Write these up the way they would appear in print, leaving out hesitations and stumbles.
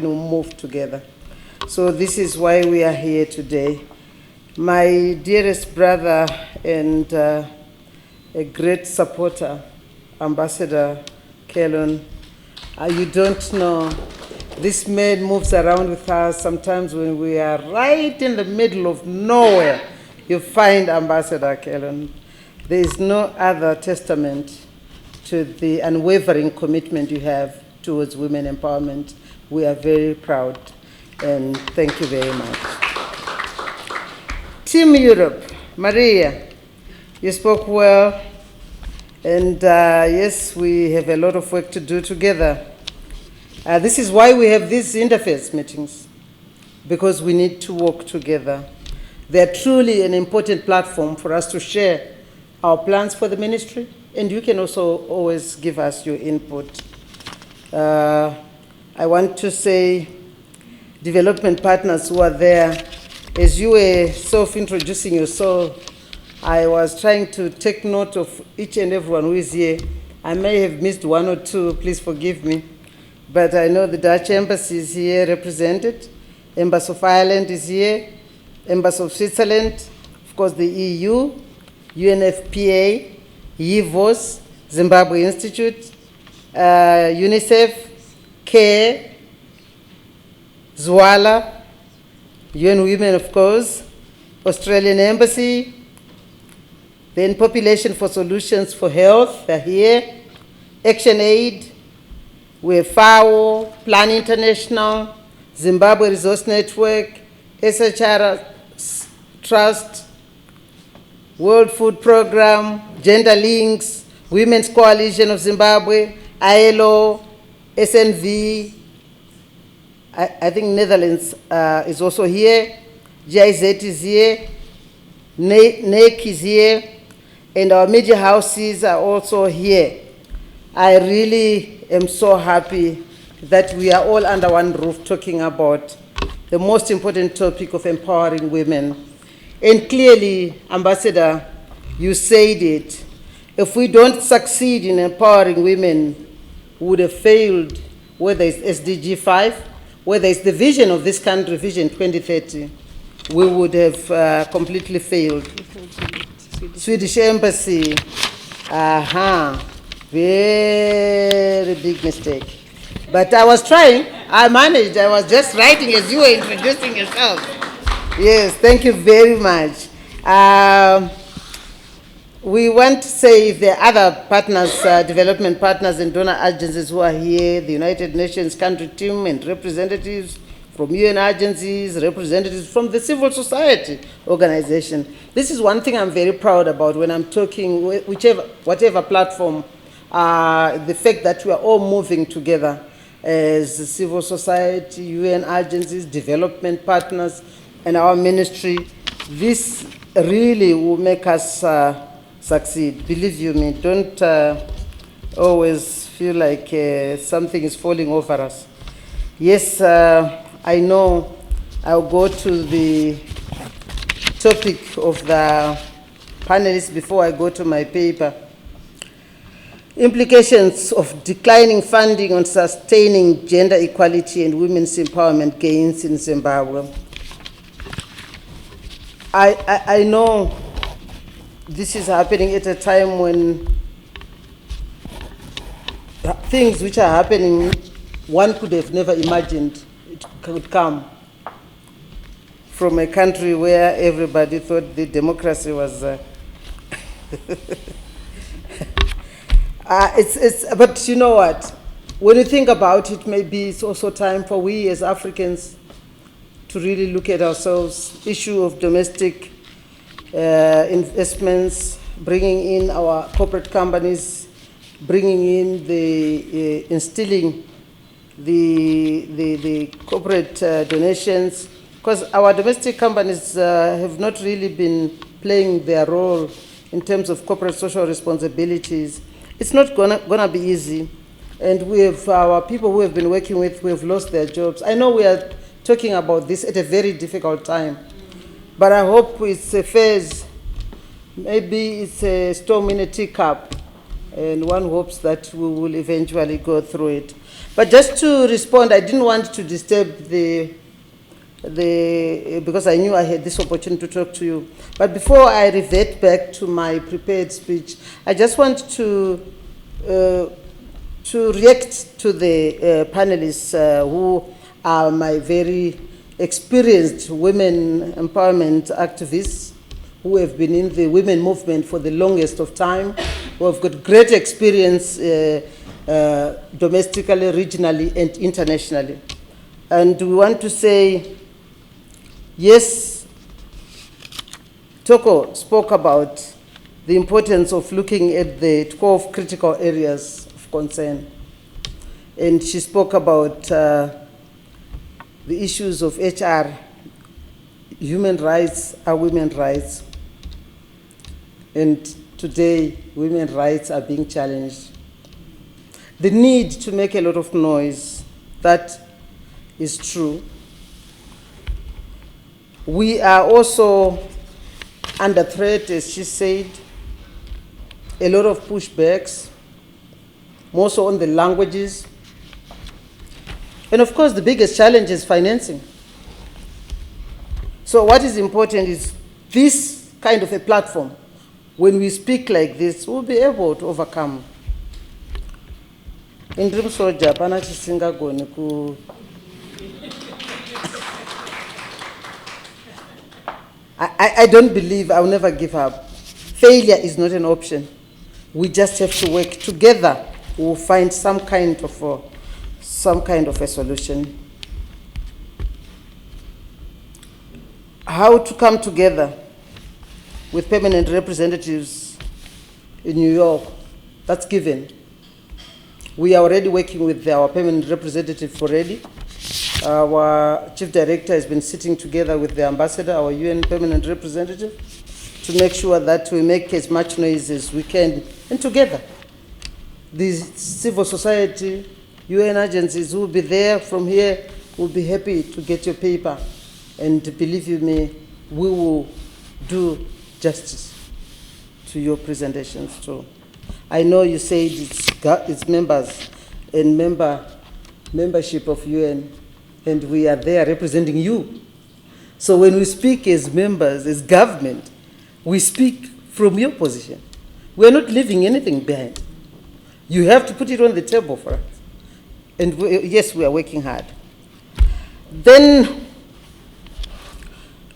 when we move together. So this is why we are here today. My dearest brother and a great supporter, Ambassador Kellon, you don't know, this man moves around with us. Sometimes when we are right in the middle of nowhere, you find Ambassador Kellon. There is no other testament to the unwavering commitment you have towards women empowerment. We are very proud, and thank you very much. Team Europe, Maria, you spoke well, and yes, we have a lot of work to do together. This is why we have these interface meetings, because we need to work together. They are truly an important platform for us to share our plans for the ministry, and you can also always give us your input. I want to say, development partners who are there, as you were self-introducing yourself, I was trying to take note of each and everyone who is here. I may have missed one or two, please forgive me. But I know the Dutch Embassy is here represented, Embassy of Ireland is here, Embassy of Switzerland, of course the EU, UNFPA, YIVOS, Zimbabwe Institute, UNICEF, CARE, Zwala, UN Women, of course, Australian Embassy, then Population for Solutions for Health, they're here, Action Aid, we have FAO, Plan International, Zimbabwe Resource Network, SHR Trust, World Food Program, Gender Links, Women's Coalition of Zimbabwe, ILO, SNV, I think Netherlands is also here, GIZ is here, NEC is here, and our media houses are also here. I really am so happy that we are all under one roof talking about the most important topic of empowering women. And clearly, Ambassador, you said it. If we don't succeed in empowering women, we would have failed, whether it's SDG 5, whether it's the vision of this country, Vision 2030, we would have completely failed. Swedish Embassy, very big mistake. But I was trying, I managed, I was just writing as you were introducing yourself. Yes, thank you very much. We want to say if there are other partners, development partners and donor agencies who are here, the United Nations country team and representatives from UN agencies, representatives from the civil society organization. This is one thing I'm very proud about when I'm talking, whatever platform, the fact that we are all moving together as civil society, UN agencies, development partners, and our ministry. This really will make us succeed. Believe you me, don't always feel like something is falling over us. Yes, I know I'll go to the topic of the panelists before I go to my paper. Implications of declining funding on sustaining gender equality and women's empowerment gains in Zimbabwe. I know this is happening at a time when things which are happening, one could have never imagined it could come from a country where everybody thought the democracy was but you know what? When you think about it, maybe it's also time for we as Africans to really look at ourselves. Issue of domestic investments, bringing in our corporate companies, bringing in the, instilling the corporate donations, because our domestic companies have not really been playing their role in terms of corporate social responsibilities. It's not gonna be easy. And we have our people who have been working with, who have lost their jobs. I know we are talking about this at a very difficult time, but I hope it's a phase, maybe it's a storm in a teacup. and one hopes that we will eventually go through it. But just to respond, I didn't want to disturb because I knew I had this opportunity to talk to you. But before I revert back to my prepared speech, I just want to react to the panelists who are my very experienced women empowerment activists who have been in the women movement for the longest of time, who have got great experience domestically, regionally, and internationally. And we want to say, yes, Toko spoke about the importance of looking at the 12 critical areas of concern. And she spoke about the issues of HR. Human rights are women's rights. And today, women's rights are being challenged. The need to make a lot of noise, that is true. We are also under threat, as she said, a lot of pushbacks, more so on the languages. And of course, the biggest challenge is financing. So what is important is this kind of a platform. When we speak like this, we'll be able to overcome. In dream soldier, I don't believe, I'll never give up. Failure is not an option. We just have to work together. We'll find some kind of a solution. How to come together with permanent representatives in New York, that's given. We are already working with our permanent representative already. Our chief director has been sitting together with the ambassador, our UN permanent representative, to make sure that we make as much noise as we can, and together. The civil society, UN agencies who will be there from here will be happy to get your paper. And believe you me, we will do justice to your presentations too. I know you said it's members and membership of UN, and we are there representing you. So when we speak as members, as government, we speak from your position. We are not leaving anything behind. You have to put it on the table for us. And yes, we are working hard. Then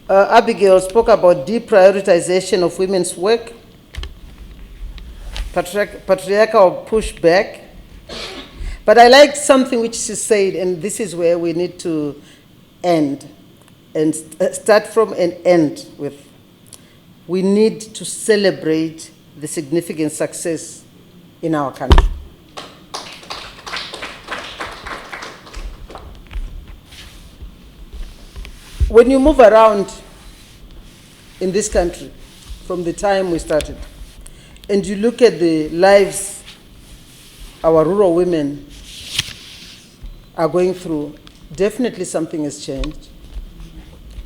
Abigail spoke about deprioritization of women's work, patriarchal pushback. But I liked something which she said, and this is where we need to end, and start from and end with. We need to celebrate the significant success in our country. When you move around in this country from the time we started, and you look at the lives our rural women are going through, definitely something has changed.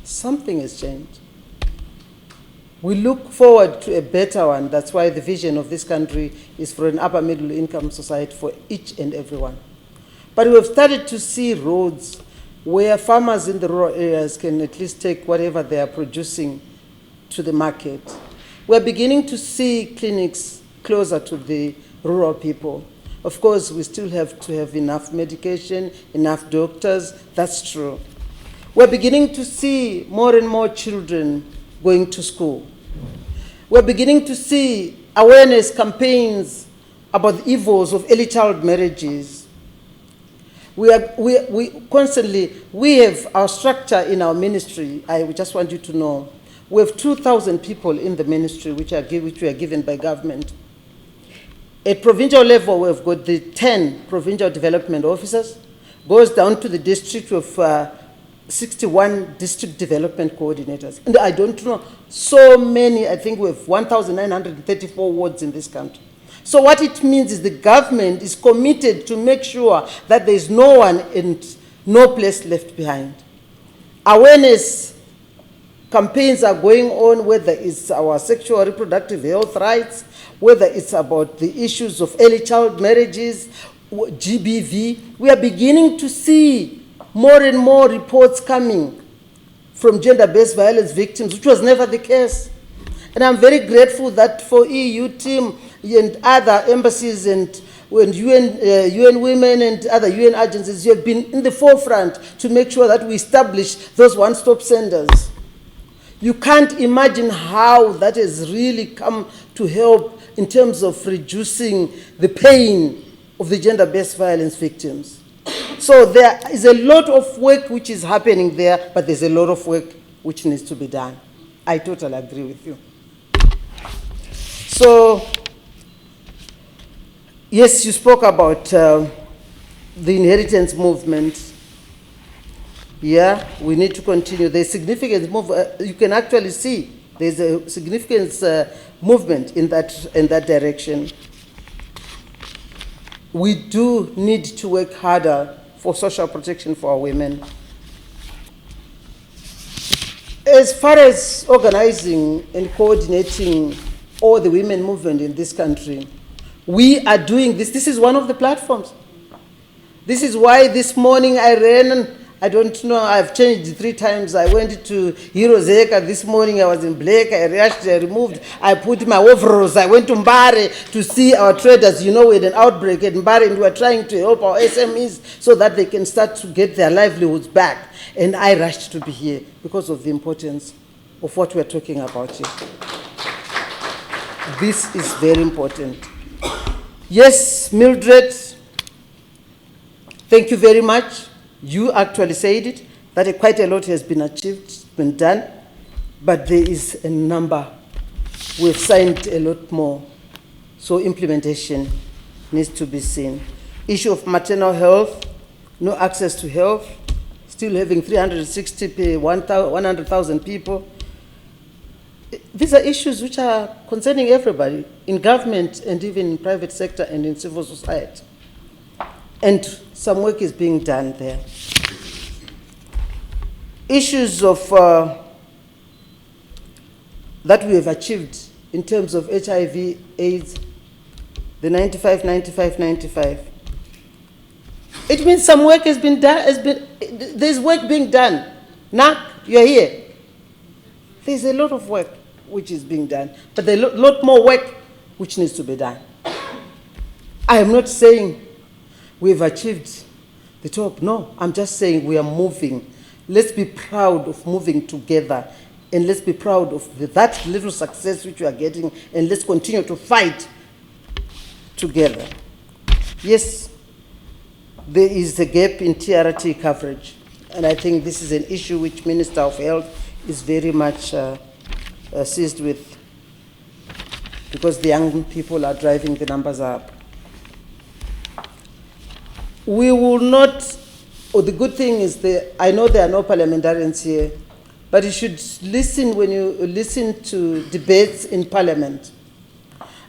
Something has changed. We look forward to a better one. That's why the vision of this country is for an upper middle income society for each and everyone. But we have started to see roads where farmers in the rural areas can at least take whatever they are producing to the market. We're beginning to see clinics closer to the rural people. Of course, we still have to have enough medication, enough doctors, that's true. We're beginning to see more and more children going to school. We're beginning to see awareness campaigns about the evils of early child marriages. We have our structure in our ministry. I just want you to know, we have 2,000 people in the ministry which we are given by government. At provincial level, we've got the 10 provincial development officers, goes down to the district of 61 district development coordinators. And I don't know, so many, I think we have 1,934 wards in this country. So what it means is the government is committed to make sure that there is no one and no place left behind. Awareness campaigns are going on, whether it's our sexual reproductive health rights, whether it's about the issues of early child marriages, GBV. We are beginning to see more and more reports coming from gender-based violence victims, which was never the case. And I'm very grateful that for EU team and other embassies and UN Women and other UN agencies, you have been in the forefront to make sure that we establish those one-stop centers. You can't imagine how that has really come to help in terms of reducing the pain of the gender-based violence victims. So there is a lot of work which is happening there, but there's a lot of work which needs to be done. I totally agree with you. So, yes, you spoke about the inheritance movement. Yeah, we need to continue. There's significant you can actually see there's a significant movement in that direction. We do need to work harder for social protection for our women. As far as organizing and coordinating all the women movement in this country, we are doing this. This is one of the platforms. This is why this morning I ran, I don't know, I've changed 3 times. I went to Hirozeka this morning, I was in Blake, I rushed, I removed, I put my overalls, I went to Mbare to see our traders. You know, we had an outbreak at Mbare and we are trying to help our SMEs so that they can start to get their livelihoods back. And I rushed to be here because of the importance of what we're talking about here. This is very important. Yes, Mildred, thank you very much. You actually said it, that quite a lot has been achieved, been done, but there is a number. We've signed a lot more. So implementation needs to be seen. Issue of maternal health, no access to health, still having 360 per 100,000 people. These are issues which are concerning everybody in government and even in private sector and in civil society. And some work is being done there. Issues of that we have achieved in terms of HIV, AIDS, the 95, 95, 95. It means some work has been done, there's work being done. Now, you're here. There's a lot of work which is being done, but there's a lot more work which needs to be done. I am not saying we've achieved the top. No, I'm just saying we are moving. Let's be proud of moving together, and let's be proud of that little success which we are getting, and let's continue to fight together. Yes, there is a gap in TRT coverage, and I think this is an issue which Minister of Health is very much seized with, because the young people are driving the numbers up. We will not, or the good thing is that I know there are no parliamentarians here, but you should listen when you listen to debates in Parliament.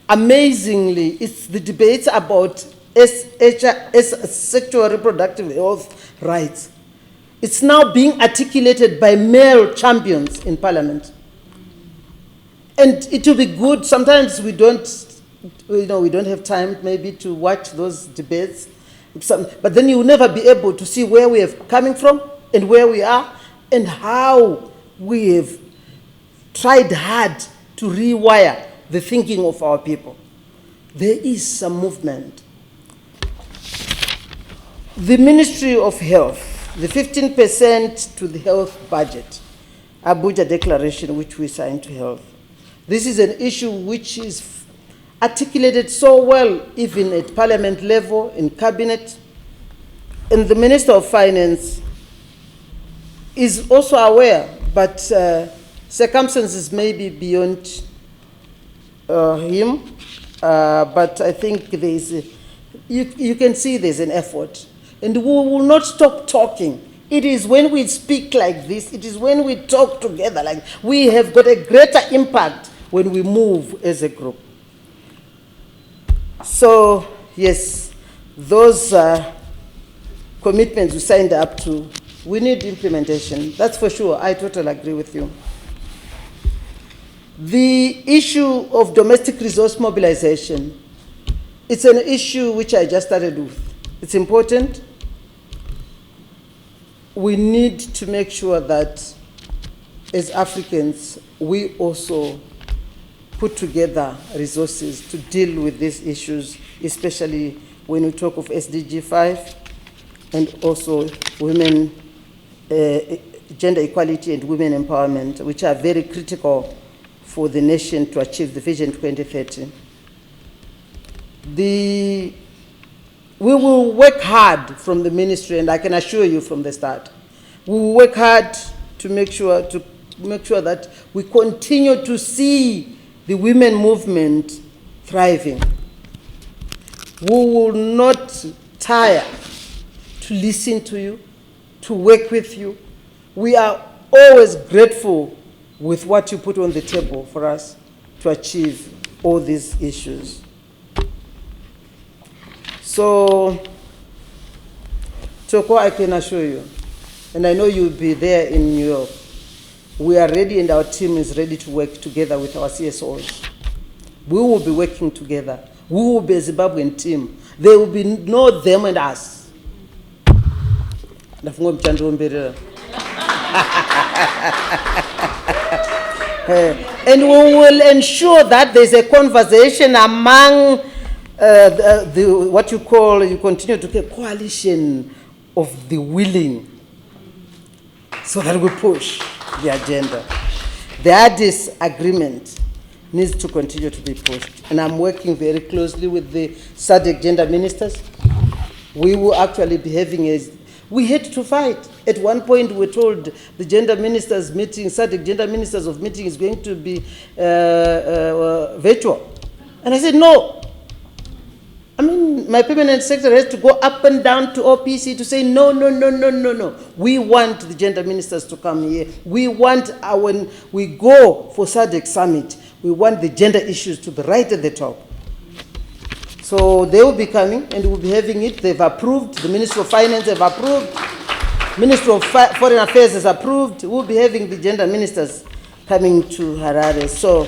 Amazingly, it's the debates about sexual reproductive health rights. It's now being articulated by male champions in Parliament. And it will be good. Sometimes we don't have time maybe to watch those debates. But then you will never be able to see where we are coming from and where we are and how we have tried hard to rewire the thinking of our people. There is some movement. The Ministry of Health, the 15% to the health budget, Abuja Declaration, which we signed to health. This is an issue which is articulated so well, even at Parliament level, in Cabinet. And the Minister of Finance is also aware, but circumstances may be beyond him. But I think there is, you can see there's an effort. And we will not stop talking. It is when we speak like this, it is when we talk together, like we have got a greater impact when we move as a group. So, yes, those commitments we signed up to, we need implementation. That's for sure. I totally agree with you. The issue of domestic resource mobilization, it's an issue which I just started with. It's important. We need to make sure that as Africans, we also put together resources to deal with these issues, especially when we talk of SDG 5 and also women, gender equality and women empowerment, which are very critical for the nation to achieve the Vision 2030. We will work hard from the ministry, and I can assure you from the start, we will work hard to make sure that we continue to see the women movement thriving. We will not tire to listen to you, to work with you. We are always grateful with what you put on the table for us to achieve all these issues. So, Toko, I can assure you, and I know you'll be there in New York, we are ready and our team is ready to work together with our CSOs. We will be working together. We will be a Zimbabwean team. There will be no them and us. And we will ensure that there's a conversation among what you continue to get coalition of the willing, so that we push the agenda. The Addis agreement needs to continue to be pushed. And I'm working very closely with the SADC gender ministers. We will actually be having we had to fight. At one point, we were told the gender ministers meeting, SADC gender ministers of meeting is going to be virtual. And I said, no. I mean, my permanent secretary has to go up and down to OPC to say, no. We want the gender ministers to come here. We want, when we go for SADC summit, we want the gender issues to be right at the top. So they will be coming and we'll be having it. They've approved. The Ministry of Finance have approved. Ministry of Foreign Affairs has approved. We'll be having the gender ministers coming to Harare. So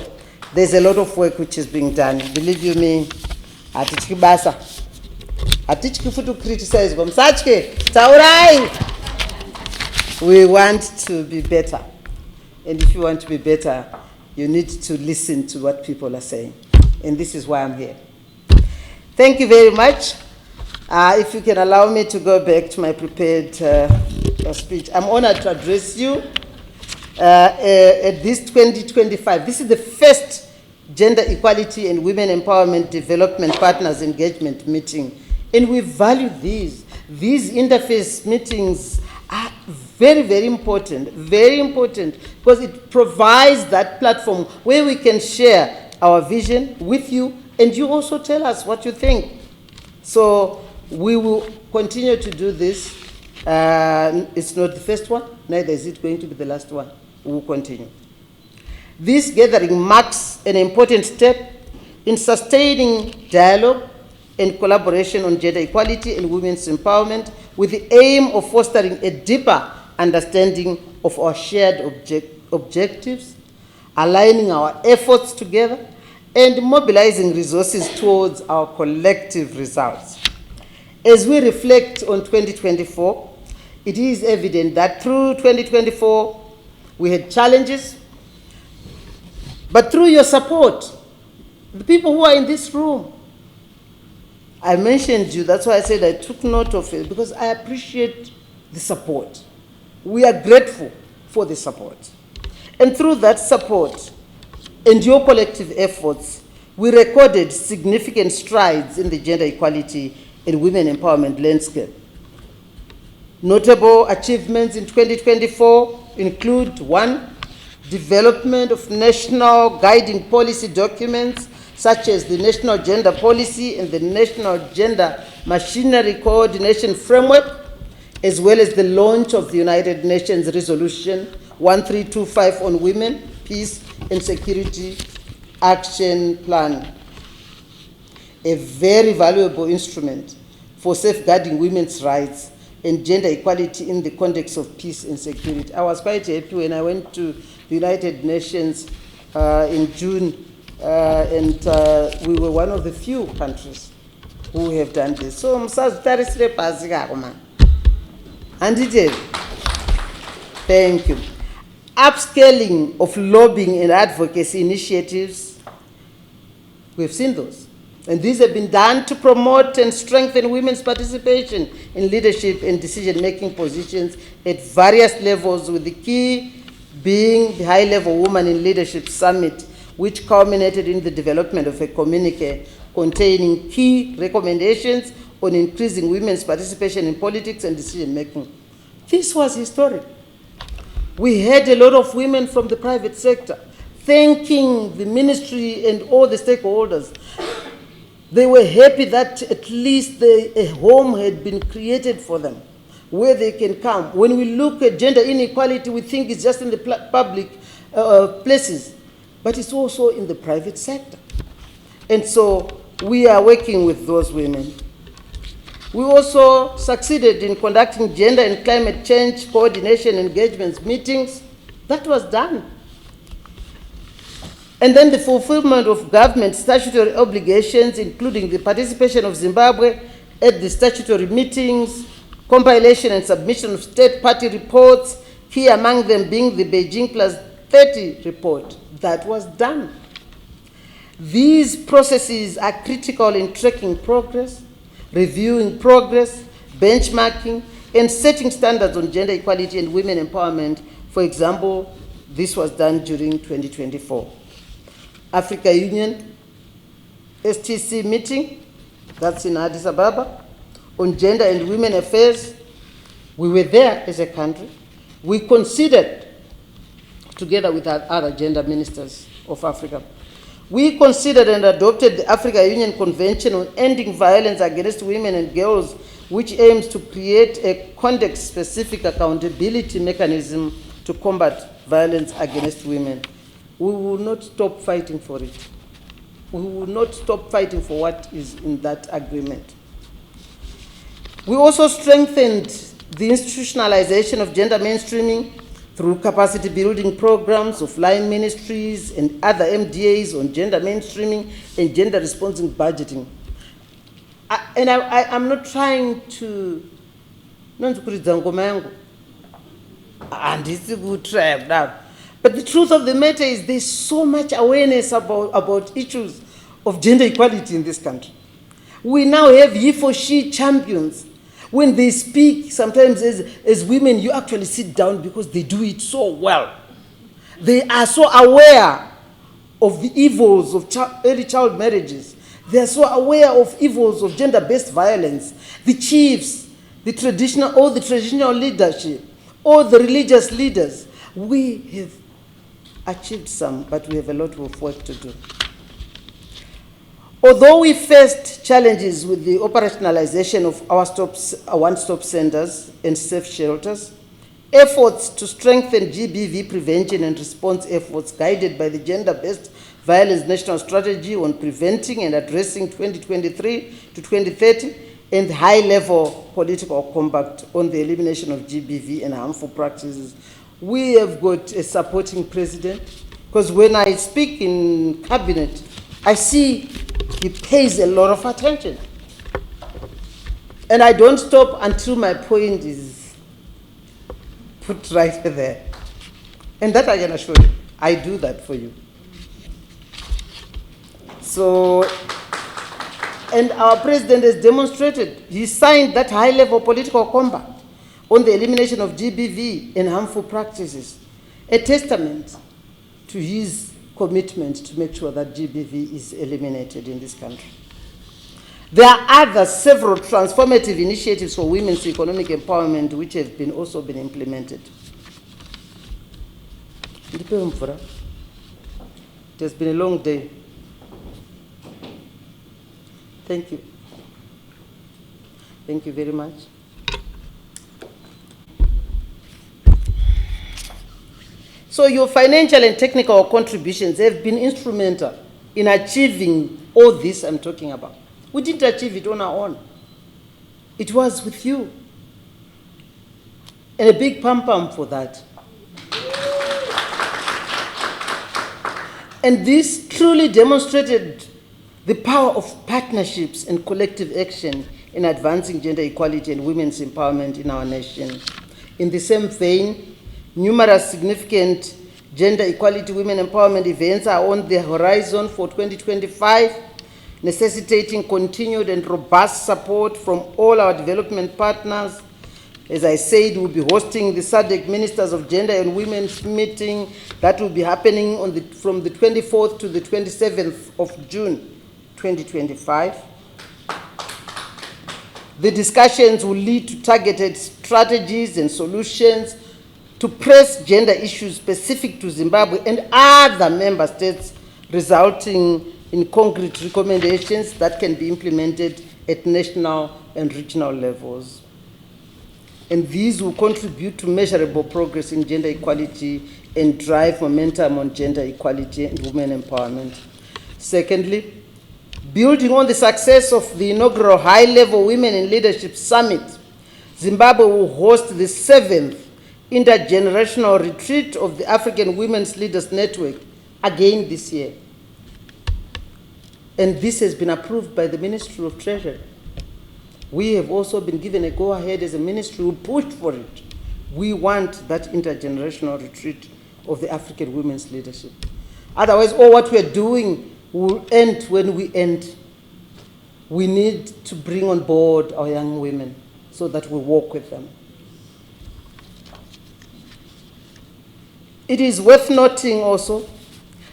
there's a lot of work which is being done. Believe you me, atichiki basa. Atichiki futu criticize bomsachke. Taurai. We want to be better. And if you want to be better, you need to listen to what people are saying. And this is why I'm here. Thank you very much. If you can allow me to go back to my prepared speech. I'm honored to address you at this 2025. This is the first Gender Equality and Women Empowerment Development Partners Engagement meeting. And we value these. These interface meetings are very, very important, because it provides that platform where we can share our vision with you, and you also tell us what you think. So we will continue to do this. It's not the first one, neither is it going to be the last one. We will continue. This gathering marks an important step in sustaining dialogue and collaboration on gender equality and women's empowerment, with the aim of fostering a deeper understanding of our shared objectives, aligning our efforts together, and mobilizing resources towards our collective results. As we reflect on 2024, it is evident that through 2024, we had challenges, but through your support, the people who are in this room, I mentioned you, that's why I said I took note of it, because I appreciate the support. We are grateful for the support. And through that support and your collective efforts, we recorded significant strides in the gender equality and women empowerment landscape. Notable achievements in 2024 include: 1, development of national guiding policy documents such as the National Gender Policy and the National Gender Machinery Coordination Framework, as well as the launch of the United Nations Resolution 1325 on Women, Peace and Security Action Plan, a very valuable instrument for safeguarding women's rights and gender equality in the context of peace and security. I was quite happy when I went to the United Nations in June, and we were one of the few countries who have done this. So, msazitarisire pasi kako man. Handiteli. Thank you. Upscaling of lobbying and advocacy initiatives, we've seen those. And these have been done to promote and strengthen women's participation in leadership and decision-making positions at various levels, with the key being the High-Level Women in Leadership Summit, which culminated in the development of a communique containing key recommendations on increasing women's participation in politics and decision-making. This was historic. We had a lot of women from the private sector thanking the ministry and all the stakeholders. They were happy that at least a home had been created for them where they can come. When we look at gender inequality, we think it's just in the public places, but it's also in the private sector. And so we are working with those women. We also succeeded in conducting gender and climate change coordination engagements meetings. That was done. And then the fulfillment of government statutory obligations, including the participation of Zimbabwe at the statutory meetings, compilation and submission of state party reports, key among them being the Beijing Plus 30 report. That was done. These processes are critical in tracking progress, reviewing progress, benchmarking, and setting standards on gender equality and women empowerment. For example, this was done during 2024. Africa Union STC meeting, that's in Addis Ababa, on gender and women affairs. We were there as a country. We considered, together with our other gender ministers of Africa, we considered and adopted the Africa Union Convention on Ending Violence Against Women and Girls, which aims to create a context-specific accountability mechanism to combat violence against women. We will not stop fighting for it. We will not stop fighting for what is in that agreement. We also strengthened the institutionalization of gender mainstreaming through capacity building programs of line ministries and other MDAs on gender mainstreaming and gender responsive budgeting. I'm not trying to, but the truth of the matter is there's so much awareness about issues of gender equality in this country. We now have he for she champions. When they speak, sometimes as women, you actually sit down because they do it so well. They are so aware of the evils of early child marriages. They are so aware of evils of gender-based violence. The chiefs, all the traditional leadership, all the religious leaders, we have achieved some, but we have a lot of work to do. Although we faced challenges with the operationalization of our one-stop centers and safe shelters, efforts to strengthen GBV prevention and response efforts guided by the Gender-Based Violence National Strategy on Preventing and Addressing 2023 to 2030 and high-level political compact on the elimination of GBV and harmful practices. We have got a supporting president, because when I speak in cabinet, I see he pays a lot of attention. And I don't stop until my point is put right there. And that I can assure you, I do that for you. So, and our president has demonstrated, he signed that high-level political compact on the elimination of GBV and harmful practices, a testament to his commitment to make sure that GBV is eliminated in this country. There are several transformative initiatives for women's economic empowerment which have also been implemented. It has been a long day. Thank you. Thank you very much. So your financial and technical contributions have been instrumental in achieving all this I'm talking about. We didn't achieve it on our own. It was with you. And a big pam-pam for that. And this truly demonstrated the power of partnerships and collective action in advancing gender equality and women's empowerment in our nation. In the same vein, numerous significant gender equality, women empowerment events are on the horizon for 2025, necessitating continued and robust support from all our development partners. As I said, we'll be hosting the SADC Ministers of Gender and Women's meeting that will be happening from the 24th to the 27th of June 2025. The discussions will lead to targeted strategies and solutions to press gender issues specific to Zimbabwe and other member states, resulting in concrete recommendations that can be implemented at national and regional levels. And these will contribute to measurable progress in gender equality and drive momentum on gender equality and women empowerment. Secondly, building on the success of the inaugural High-Level Women in Leadership Summit, Zimbabwe will host the 7th intergenerational retreat of the African Women's Leaders Network again this year. And this has been approved by the Ministry of Treasury. We have also been given a go-ahead as a ministry. We pushed for it. We want that intergenerational retreat of the African women's leadership. Otherwise, all what we are doing will end when we end. We need to bring on board our young women so that we work with them. It is worth noting also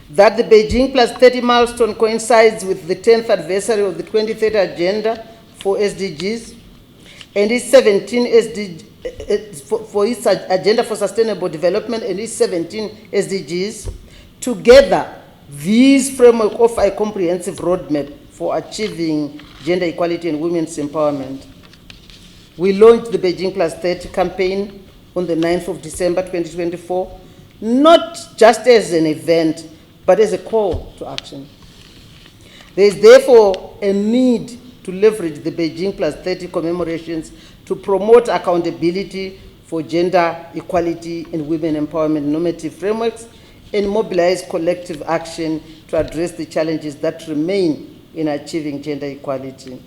that the Beijing Plus 30 milestone coincides with the 10th anniversary of the 2030 Agenda for SDGs and its 17 for its Agenda for Sustainable Development and its 17 SDGs. Together, these framework offer a comprehensive roadmap for achieving gender equality and women's empowerment. We launched the Beijing Plus 30 campaign on the 9th of December 2024, not just as an event, but as a call to action. There is therefore a need to leverage the Beijing Plus 30 commemorations to promote accountability for gender equality and women empowerment normative frameworks and mobilize collective action to address the challenges that remain in achieving gender equality.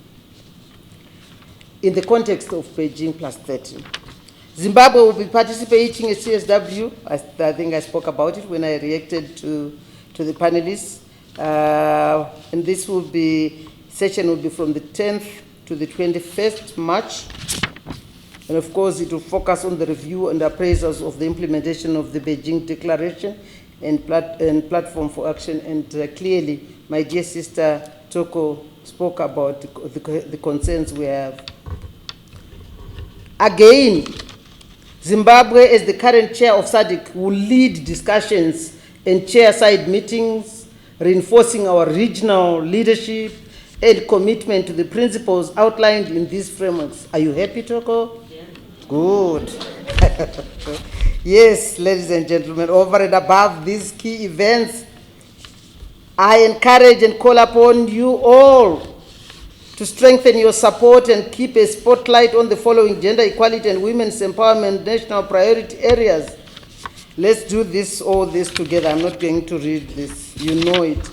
In the context of Beijing Plus 30, Zimbabwe will be participating at CSW. I think I spoke about it when I reacted to the panelists. And this session will be from the 10th to the 21st March. And of course, it will focus on the review and appraisals of the implementation of the Beijing Declaration and Platform for Action. And clearly, my dear sister Toko spoke about the concerns we have. Again, Zimbabwe, as the current chair of SADC, will lead discussions and chair side meetings, reinforcing our regional leadership and commitment to the principles outlined in these frameworks. Are you happy, Toko? Yeah. Good. Yes, ladies and gentlemen, over and above these key events, I encourage and call upon you all to strengthen your support and keep a spotlight on the following gender equality and women's empowerment national priority areas. Let's do all this together. I'm not going to read this. You know it.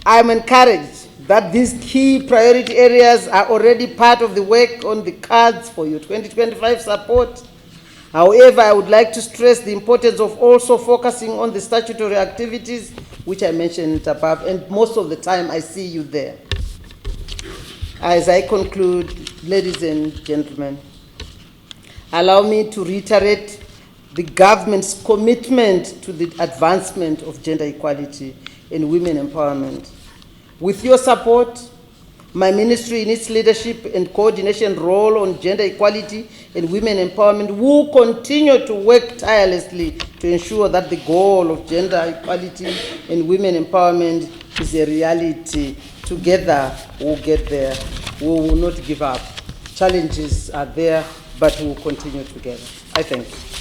I'm encouraged that these key priority areas are already part of the work on the cards for your 2025 support. However, I would like to stress the importance of also focusing on the statutory activities, which I mentioned above, and most of the time I see you there. As I conclude, ladies and gentlemen, allow me to reiterate the government's commitment to the advancement of gender equality and women empowerment. With your support, my ministry in its leadership and coordination role on gender equality and women empowerment will continue to work tirelessly to ensure that the goal of gender equality and women empowerment is a reality. Together, we'll get there. We will not give up. Challenges are there, but we will continue together. I thank you.